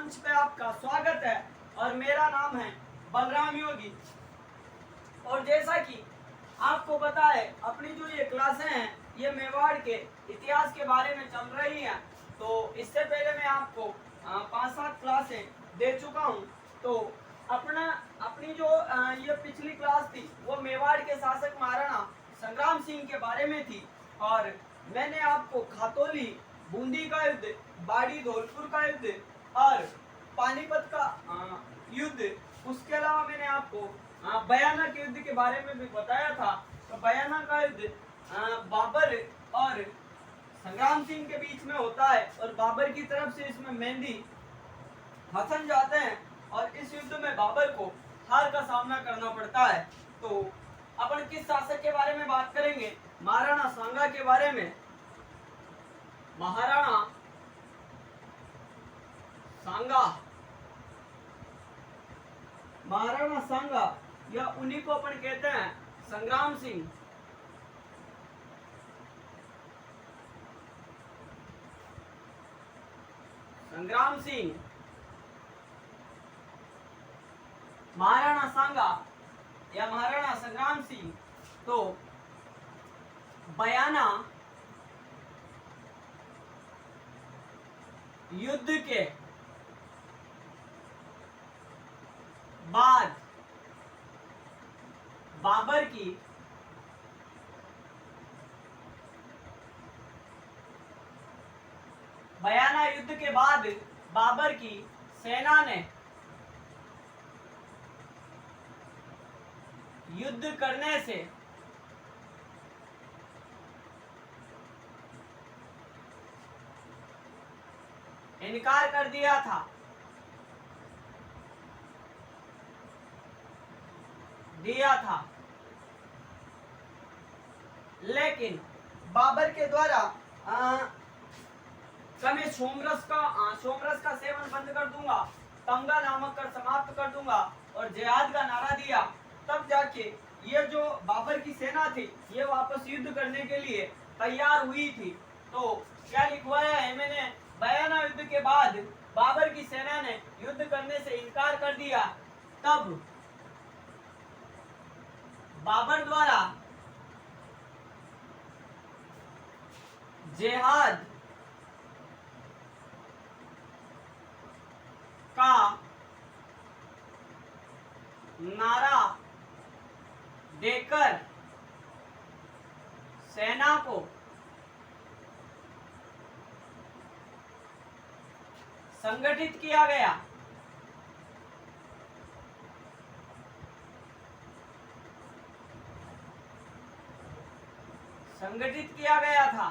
मंच पे आपका स्वागत है और मेरा नाम है बलराम योगी। और जैसा कि आपको पता है अपनी जो ये क्लासें हैं ये मेवाड़ के इतिहास के बारे में चल रही हैं। तो इससे पहले मैं आपको 5-7 क्लासें दे चुका हूं। तो अपनी जो ये पिछली क्लास थी वो मेवाड़ के शासक महाराणा संग्राम सिंह के बारे में थी और मैंने आपको खातौली, बूंदी का युद्ध, बाड़ी धौलपुर का युद्ध और पानीपत का युद्ध, उसके अलावा मैंने आपको बयाना के युद्ध के बारे में भी बताया था। तो बयाना का युद्ध बाबर और संग्राम सिंह के बीच में होता है और बाबर की तरफ से इसमें मेहंदी हसन जाते हैं और इस युद्ध में बाबर को हार का सामना करना पड़ता है। तो अपन किस शासक के बारे में बात करेंगे? महाराणा सांगा के बारे में। महाराणा सांगा, महाराणा सांगा या उन्हीं को अपन कहते हैं संग्राम सिंह। संग्राम सिंह, महाराणा सांगा या महाराणा संग्राम सिंह तो बयाना युद्ध के बाद बाबर की बयाना युद्ध के बाद बाबर की सेना ने युद्ध करने से इनकार कर दिया था। लेकिन बाबर के द्वारा मैं सोमरस का सेवन बंद कर दूंगा, तमगा नामक कर समाप्त कर दूंगा और जिहाद का नारा दिया, तब जाके ये जो बाबर की सेना थी ये वापस युद्ध करने के लिए तैयार हुई थी। तो क्या लिखवाया है मैंने? बयाना युद्ध के बाद बाबर की सेना ने युद्ध करने से इनकार कर दिया, तब बाबर द्वारा जिहाद का नारा देकर सेना को संगठित किया गया। था।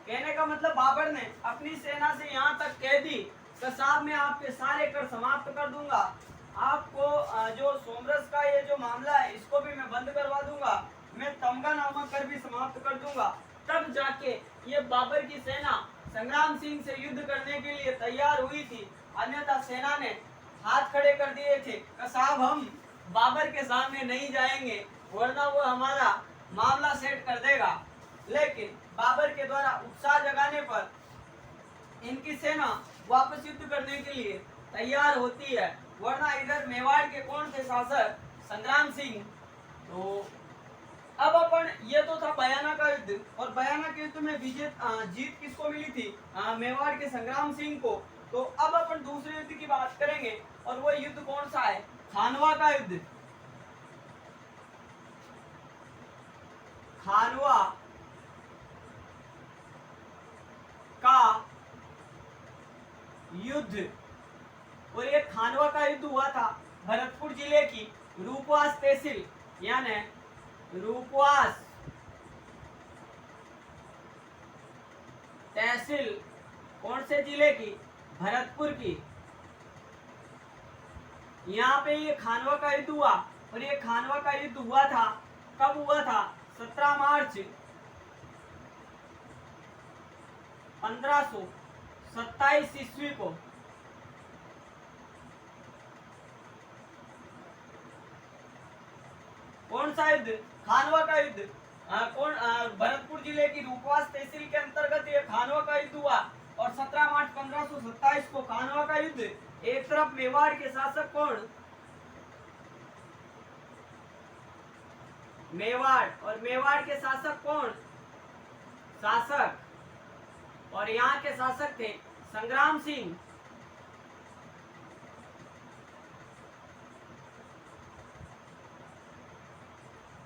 कहने का मतलब बाबर ने अपनी सेना से यहां तक कह दी कि साहब मैं आपके सारे कर समाप्त कर दूंगा, आपको जो सोमरस का ये जो मामला है इसको भी मैं बंद करवा दूंगा, मैं तमगा नामक कर भी समाप्त कर दूंगा। तब जाके ये बाबर की सेना संग्राम सिंह से युद्ध करने के लिए तैयार हुई थी, अन्यथा सेना ने हाथ खड़े कर दिए थे कि साहब हम बाबर के सामने नहीं जाएंगे वरना वो हमारा मामला सेट कर देगा। लेकिन बाबर के द्वारा उत्साह जगाने पर इनकी सेना वापस युद्ध करने के लिए तैयार होती है, वरना इधर मेवाड़ के कौन थे शासक? संग्राम सिंह। तो अब अपन ये तो था बयाना का युद्ध और बयाना के युद्ध में जीत किसको मिली थी? मेवाड़ के संग्राम सिंह को। तो अब अपन दूसरे युद्ध की बात करेंगे और वो युद्ध कौन सा है? खानवा का युद्ध। खानवा का युद्ध, और ये खानवा का युद्ध हुआ था भरतपुर जिले की रूपवास तहसील, यानी रूपवास तहसील कौन से जिले की? भरतपुर की। यहाँ पे ये खानवा का युद्ध हुआ और ये खानवा का युद्ध हुआ था, कब हुआ था? 17 मार्च 1527 ईस्वी को। कौन सा युद्ध? खानवा का युद्ध। भरतपुर जिले की रूपवास तहसील के अंतर्गत ये खानवा का युद्ध हुआ। और 17 मार्च 1527 को खानवा का युद्ध। एक तरफ मेवाड़ के शासक कौन, मेवाड़, और मेवाड़ के शासक कौन, शासक, और यहाँ के शासक थे संग्राम सिंह।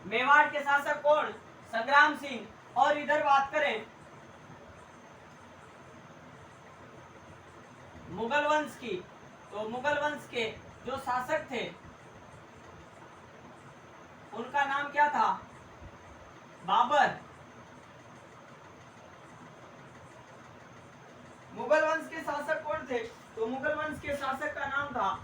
मेवाड़ के शासक कौन, संग्राम सिंह। और इधर बात करें मुगल वंश की, तो मुगल वंश के जो शासक थे उनका नाम क्या था, बाबर। मुगल वंश के शासक कौन थे, तो मुगल वंश के शासक का नाम था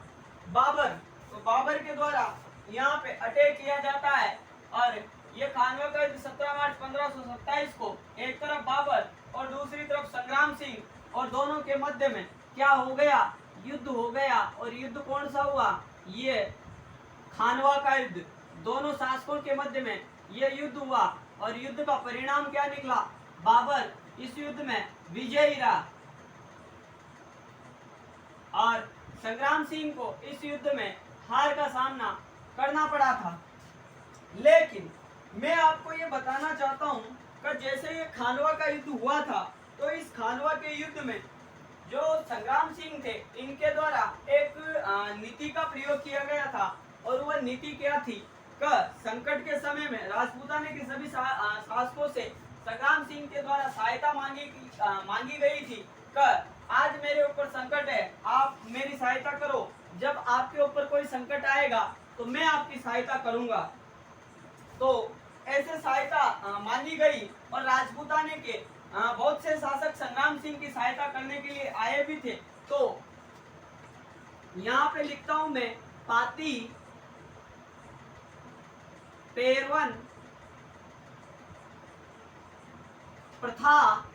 बाबर। तो बाबर के द्वारा यहाँ पे अटैक किया जाता है और ये खानवा का युद्ध 17 मार्च 1527 को एक तरफ बाबर और दूसरी तरफ संग्राम सिंह, और दोनों के मध्य में क्या हो गया, युद्ध हो गया। और युद्ध कौन सा हुआ, ये खानवा का युद्ध। दोनों शासकों के मध्य में ये युद्ध हुआ और युद्ध का परिणाम क्या निकला, बाबर इस युद्ध में विजयी रहा और संग्राम सिंह को इस युद्ध में हार का सामना करना पड़ा था। लेकिन मैं आपको ये बताना चाहता हूँ कि जैसे ये खानवा का युद्ध हुआ था, तो इस खानवा के युद्ध में जो संग्राम सिंह थे इनके द्वारा एक नीति का प्रयोग किया गया था। और वह नीति क्या थी कि संकट के समय में राजपूताने के सभी शासकों से संग्राम सिंह के द्वारा सहायता मांगी गई थी कि आज मेरे ऊपर संकट है, आप मेरी सहायता करो। जब आपके ऊपर कोई संकट आएगा तो मैं आपकी सहायता करूंगा। तो ऐसे सहायता मांगी गई और राजपूताने के बहुत से शासक संग्राम सिंह की सहायता करने के लिए आए भी थे। तो यहाँ पे लिखता हूं मैं, पाती पेरवन प्रथा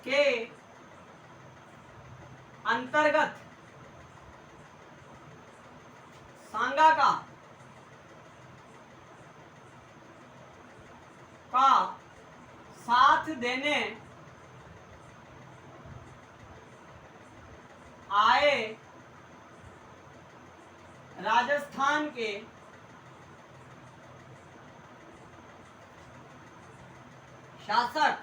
के अंतर्गत सांगा का साथ देने आए राजस्थान के शासक।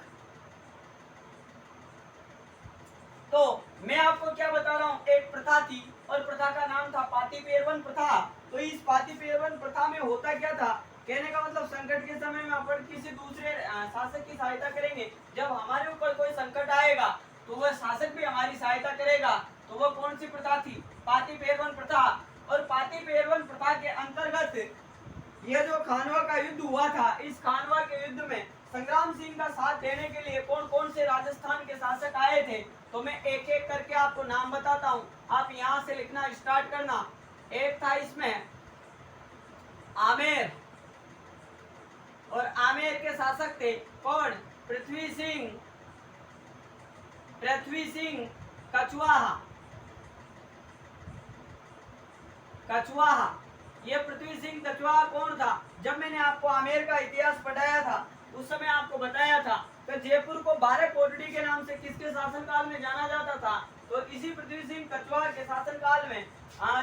तो मैं आपको क्या बता रहा हूं, एक प्रथा थी और प्रथा का नाम था पाती पेरवन प्रथा। तो इस पाती पेरवन प्रथा में होता क्या था, कहने का मतलब संकट के समय में अपन किसी दूसरे शासक की सहायता करेंगे। जब हमारे ऊपर कोई संकट आएगा तो वह शासक भी हमारी सहायता करेगा। तो वह कौन सी प्रथा थी, पाती पेरवन प्रथा। और पाती पेरवन प्रथा के अंतर्गत यह जो खानवा का युद्ध हुआ था, इस खानवा के युद्ध में संग्राम सिंह का साथ देने के लिए कौन कौन से राजस्थान के शासक आए थे, तो मैं एक एक करके आपको नाम बताता हूं। आप यहां से लिखना स्टार्ट करना। एक था इसमें आमेर, और आमेर के शासक थे कौन, पृथ्वी सिंह कछवाहा। ये पृथ्वी सिंह कछवाहा कौन था, जब मैंने आपको आमेर का इतिहास पढ़ाया था उस समय आपको बताया था कि जयपुर को 12 कोटड़ी के नाम से किसके शासनकाल में जाना जाता था, तो इसी पृथ्वी सिंह कछवाहा के शासनकाल में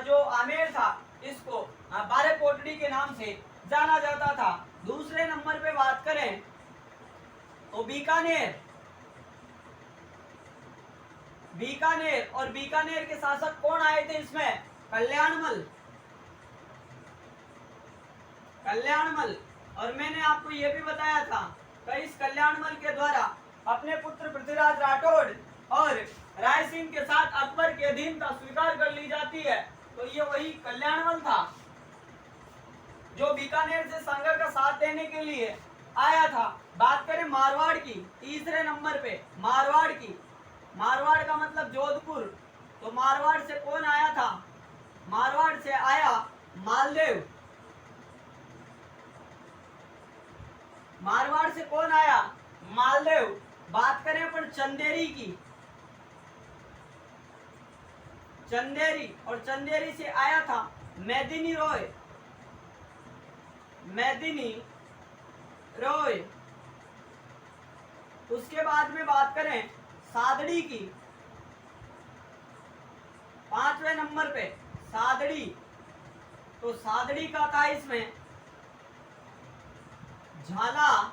जो आमेर था इसको 12 कोटड़ी के नाम से जाना जाता था। दूसरे नंबर पे बात करें तो बीकानेर, और बीकानेर के शासक कौन आए थे इसमें, कल्याणमल। और मैंने आपको यह भी बताया था कि इस कल्याणमल के द्वारा अपने पुत्र पृथ्वीराज राठौड़ और राय सिंह के साथ अकबर के अधीनता स्वीकार कर ली जाती है। तो ये वही कल्याणमल था जो बीकानेर से संघर्ष का साथ देने के लिए आया था। बात करें मारवाड़ की, तीसरे नंबर पे मारवाड़ का मतलब जोधपुर। तो मारवाड़ से कौन आया था, मारवाड़ से आया मालदेव। मारवाड़ से कौन आया, मालदेव। बात करें अपन चंदेरी की, और चंदेरी से आया था मेदिनी रॉय। उसके बाद में बात करें सादड़ी की, 5वें नंबर पे सादड़ी, तो सादड़ी का था इसमें झाला,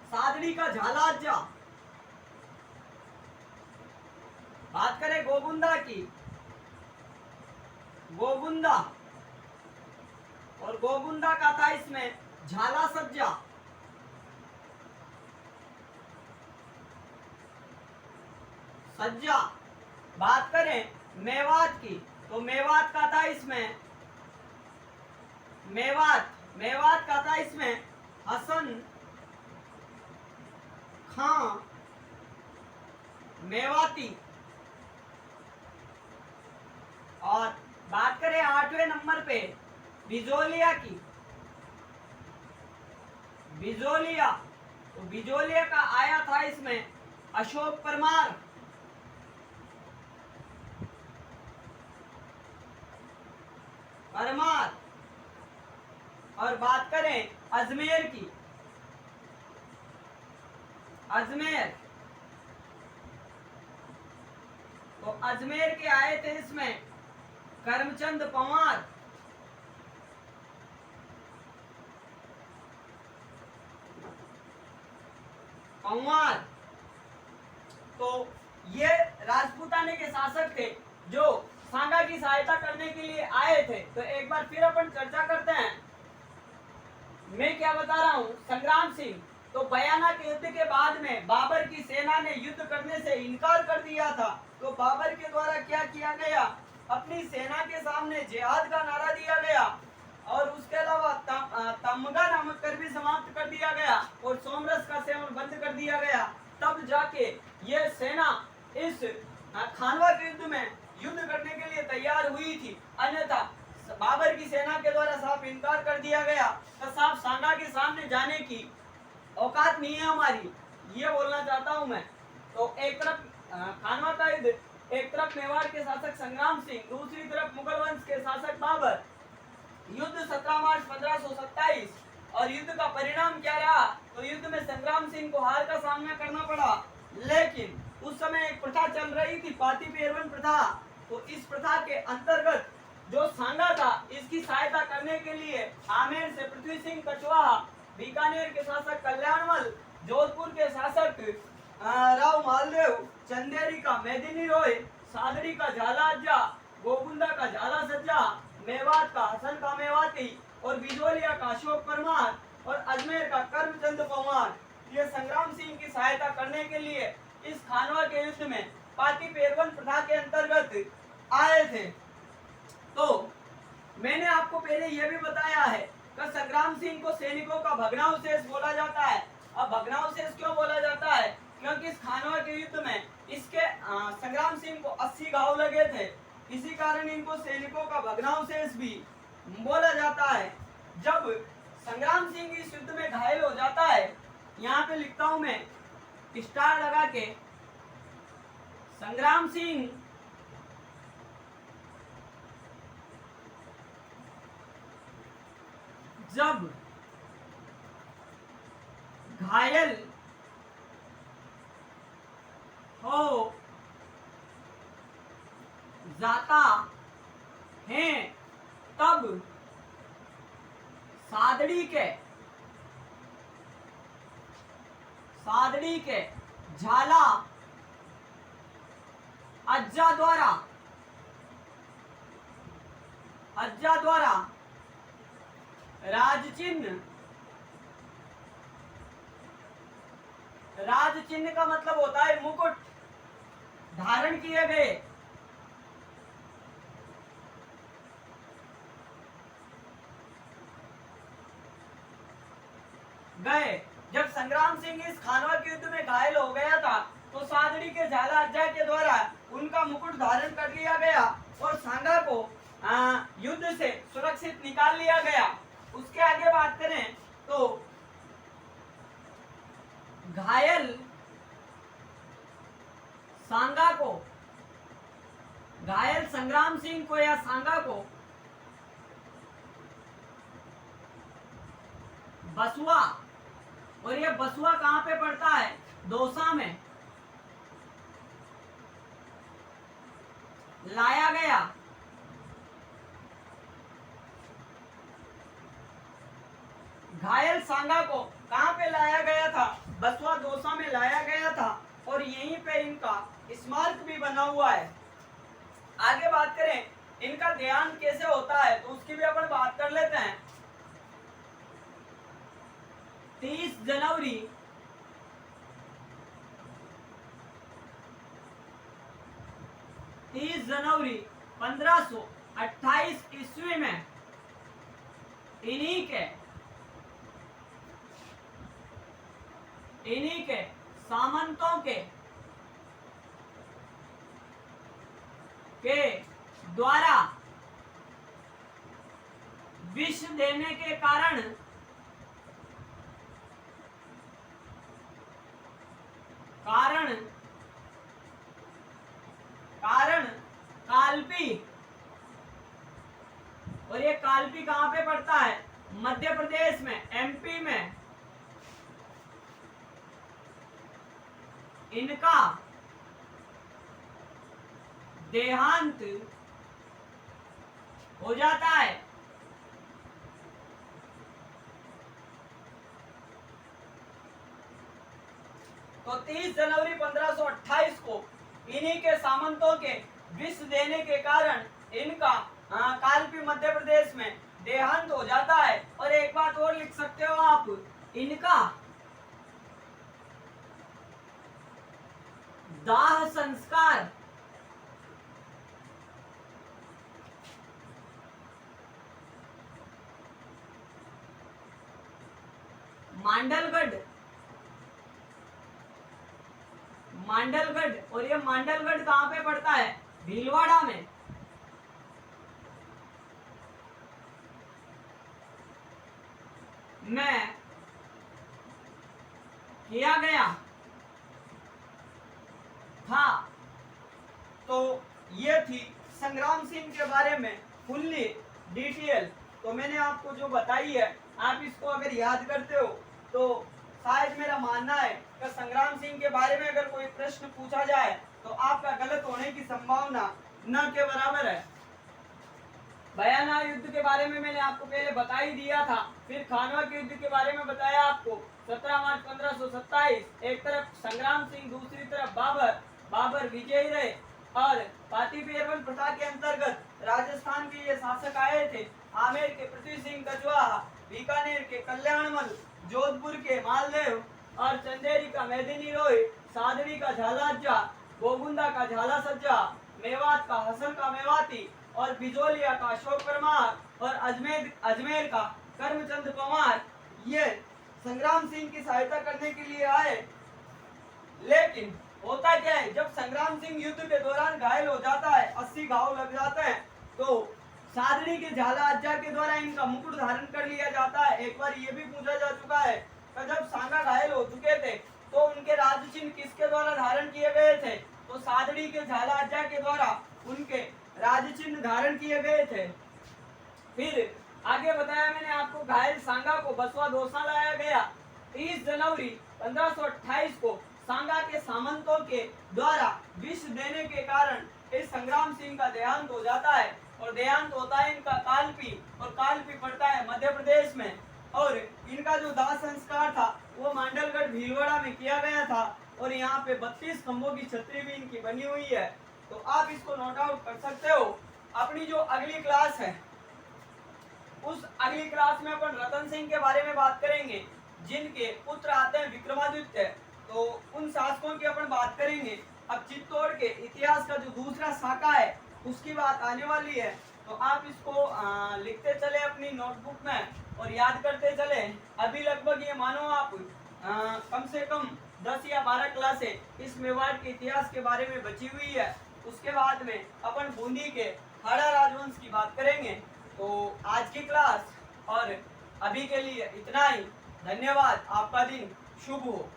सादड़ी का झालाज्जा। बात करें गोगुंदा की, गोगुंदा, और गोगुंदा का था इसमें झाला सज्जा। सज्जा। बात करें मेवात की, तो मेवात का था इसमें मेवात, मेवात का था इसमें हसन खां मेवाती। और बात करें 8वें नंबर पे बिजोलिया की, बिजोलिया, तो बिजोलिया का आया था इसमें अशोक परमार। परमार। और बात करें अजमेर की, अजमेर, तो अजमेर के आए थे इसमें करमचंद पंवार। पंवार। तो ये राजपूताने के शासक थे जो सांगा की सहायता करने के लिए आए थे। तो एक बार फिर अपन चर्चा करते हैं। मैं क्या बता रहा हूँ, संग्राम सिंह, तो बयाना के युद्ध के बाद में बाबर की सेना ने युद्ध करने से इनकार कर दिया था। तो बाबर के द्वारा क्या किया गया, अपनी सेना के सामने जिहाद का नारा दिया गया, और उसके अलावा तमगा नामक कर भी समाप्त कर दिया गया, और सोमरस का सेवन बंद कर दिया गया। तब जाके ये सेना इस खानवा के युद्ध में युद्ध करने के लिए तैयार हुई थी। अन्यथा बाबर की सेना के द्वारा साफ इनकार कर दिया गया। तो साफ सांगा के सामने जाने की औकात नहीं है हमारी, ये बोलना चाहता हूं मैं। तो एक तरफ खानवा का युद्ध, एक तरफ मेवाड़ के शासक संग्राम सिंह, दूसरी तरफ मुगल वंश के शासक बाबर। युद्ध 17 मार्च 1527। और युद्ध का परिणाम क्या रहा, तो युद्ध में संग्राम सिंह को हार का सामना करना पड़ा। लेकिन उस समय एक प्रथा चल रही थी, पाती पेरवन प्रथा। तो इस प्रथा के अंतर्गत जो सांगा था, इसकी सहायता करने के लिए आमेर से पृथ्वी सिंह कछवाहा, बीकानेर के शासक कल्याणमल, जोधपुर के शासक राव मालदेव, चंदेरी का मेदिनी रॉय, सादड़ी का झालाज्जा, गोगुंदा का झाला सज्जा, मेवात का हसन का मेवाती, और बिजोलिया का अशोक परमार, और अजमेर का करमचंद पंवार, ये संग्राम सिंह की सहायता करने के लिए इस खानवा के युद्ध में पाती पेरवन प्रथा के अंतर्गत आए थे। तो मैंने आपको पहले यह भी बताया है कि संग्राम सिंह को सैनिकों का भग्नावशेष बोला जाता है। अब भग्नावशेष क्यों बोला जाता है, क्योंकि इस खानवा के युद्ध में इसके संग्राम सिंह को 80 घाव लगे थे, इसी कारण इनको सैनिकों का भग्नावशेष भी बोला जाता है। जब संग्राम सिंह इस युद्ध में घायल हो जाता है, यहाँ पे लिखता हूं मैं स्टार लगा के, संग्राम सिंह जब घायल हो जाता है तब सादड़ी के झाला अज्जा द्वारा राजचिन्ह का मतलब होता है मुकुट धारण किए गए। जब संग्राम सिंह इस खानवा के युद्ध में घायल हो गया था, तो सादड़ी के झाला अज्जा के द्वारा उनका मुकुट धारण कर लिया गया और सांगा को युद्ध से सुरक्षित निकाल लिया गया। उसके आगे बात करें तो घायल संग्राम सिंह को या सांगा को बसुआ, और ये बसुआ कहाँ पे पड़ता है? दौसा में। लाया गया, घायल सांगा को कहाँ पे लाया गया था? बसुआ दौसा में लाया गया था, और यहीं पे इनका स्मारक भी बना हुआ है। आगे बात करें इनका देहांत कैसे होता है, तो उसकी भी अपन बात कर लेते हैं। 30 जनवरी 1528 ईस्वी में इन्हीं के सामंतों के द्वारा विष देने के कारण कालपी, और ये कालपी कहां पे पड़ता है? मध्य प्रदेश में, एमपी में। इनका देहांत हो जाता है। तो 30 जनवरी 1528 को इन्हीं के सामंतों के विष देने के कारण इनका कालपी मध्य प्रदेश में देहांत हो जाता है। और एक बात और लिख सकते हो आप, इनका दाह संस्कार मांडलगढ़, और ये मांडलगढ़ कहां पे पड़ता है? भीलवाड़ा में। किया गया था। तो ये थी संग्राम सिंह के बारे में फुल्ली डिटेल। तो मैंने आपको जो बताई है, आप इसको अगर याद करते हो तो शायद मेरा मानना है कि संग्राम सिंह के बारे में अगर कोई प्रश्न पूछा जाए तो आपका गलत होने की संभावना न के बराबर है। बयाना युद्ध के बारे में मैंने आपको पहले बता ही दिया था। फिर खानवा के युद्ध के बारे में बताया आपको। 17 मार्च 1527, एक तरफ संग्राम सिंह, दूसरी तरफ बाबर विजयी रहे। और पाटीपेरवन प्रथा के अंतर्गत राजस्थान के ये शासक आए थे। आमेर के पृथ्वी सिंह कछवाहा, बीकानेर के कल्याणमल, जोधपुर के मालदेव और चंदेरी का मेदिनी रोय, सादड़ी का झालाजा, गोगुंदा का झाला सज्जा, मेवात का हसन का मेवाती और बिजोलिया का अशोक परमार और अजमेर का कर्मचंद पवार ये संग्राम सिंह की सहायता करने के लिए आए। लेकिन होता क्या है, जब संग्राम सिंह युद्ध के दौरान घायल हो जाता है, 80 घाव लग जाते हैं, तो सादड़ी के झाला अज्जा के द्वारा इनका मुकुट धारण कर लिया जाता है। एक बार ये भी पूछा जा चुका है कि जब सांगा घायल हो चुके थे तो उनके राज चिन्ह किसके द्वारा धारण किए गए थे? तो सादड़ी के झाला अज्जा के द्वारा उनके राज चिन्ह धारण किए गए थे। फिर आगे बताया मैंने आपको, घायल सांगा को बसवा दौसा लाया गया। 30 जनवरी 1528 को सांगा के सामंतों के द्वारा विष देने के कारण इस संग्राम सिंह का देहांत हो जाता है। और देहांत होता है इनका कालपी, और कालपी पड़ता है मध्य प्रदेश में। और इनका जो दाह संस्कार था वो मांडलगढ़ भीलवाड़ा में किया गया था। और यहाँ पे 32 खंभों की छतरी भी इनकी बनी हुई है, तो आप इसको नोट आउट कर सकते हो। अपनी जो अगली क्लास है उस अगली क्लास में अपन रतन सिंह के बारे में बात करेंगे, जिनके पुत्र आते हैं विक्रमादित्य। तो उन शासकों की अपन बात करेंगे। अब चित्तौड़ के इतिहास का जो दूसरा शाखा है उसकी बात आने वाली है, तो आप इसको लिखते चले अपनी नोटबुक में और याद करते चले। अभी लगभग ये मानो आप कम से कम 10 या 12 क्लासें इस मेवाड़ के इतिहास के बारे में बची हुई है। उसके बाद में अपन बूंदी के हाड़ा राजवंश की बात करेंगे। तो आज की क्लास और अभी के लिए इतना ही। धन्यवाद। आपका दिन शुभ हो।